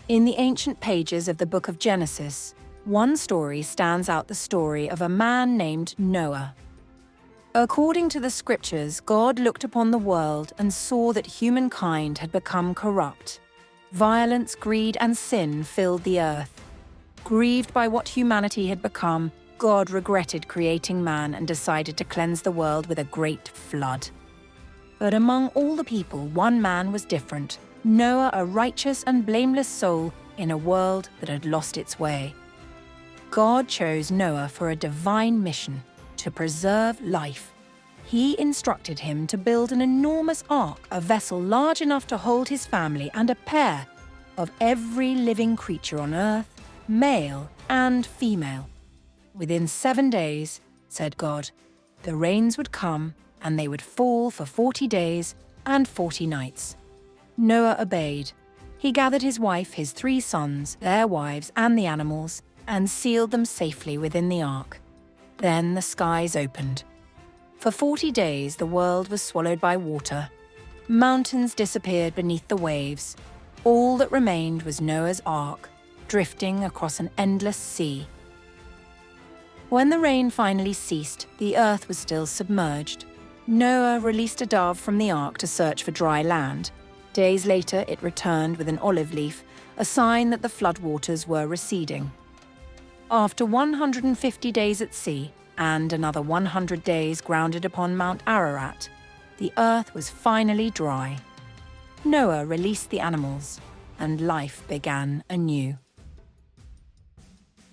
In the ancient pages of the book of Genesis, one story stands out, the story of a man named Noah. According to the scriptures, God looked upon the world and saw that humankind had become corrupt. Violence, greed, and sin filled the earth. Grieved by what humanity had become, God regretted creating man and decided to cleanse the world with a great flood. But among all the people, one man was different. Noah, a righteous and blameless soul in a world that had lost its way. God chose Noah for a divine mission, to preserve life. He instructed him to build an enormous ark, a vessel large enough to hold his family and a pair of every living creature on earth, male and female. Within 7 days, said God, the rains would come and they would fall for 40 days and 40 nights. Noah obeyed. He gathered his wife, his 3 sons, their wives, and the animals, and sealed them safely within the ark. Then the skies opened. For 40 days the world was swallowed by water. Mountains disappeared beneath the waves. All that remained was Noah's ark, drifting across an endless sea. When the rain finally ceased, the earth was still submerged. Noah released a dove from the ark to search for dry land. Days later, it returned with an olive leaf, a sign that the floodwaters were receding. After 150 days at sea, and another 100 days grounded upon Mount Ararat, the earth was finally dry. Noah released the animals, and life began anew.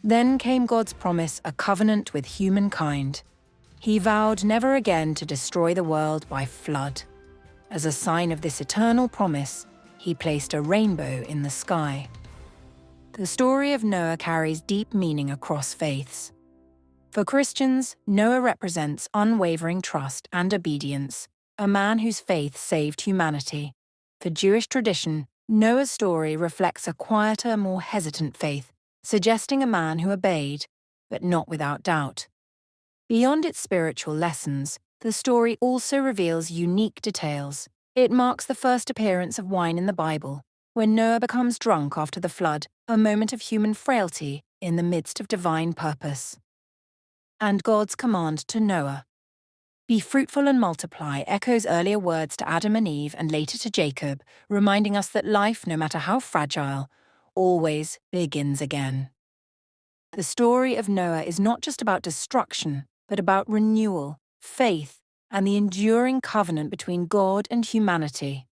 Then came God's promise, a covenant with humankind. He vowed never again to destroy the world by flood. As a sign of this eternal promise, he placed a rainbow in the sky. The story of Noah carries deep meaning across faiths. For Christians, Noah represents unwavering trust and obedience, a man whose faith saved humanity. For Jewish tradition, Noah's story reflects a quieter, more hesitant faith, suggesting a man who obeyed, but not without doubt. Beyond its spiritual lessons, the story also reveals unique details. It marks the first appearance of wine in the Bible, when Noah becomes drunk after the flood, a moment of human frailty in the midst of divine purpose. And God's command to Noah, "Be fruitful and multiply," echoes earlier words to Adam and Eve and later to Jacob, reminding us that life, no matter how fragile, always begins again. The story of Noah is not just about destruction, but about renewal, faith, and the enduring covenant between God and humanity.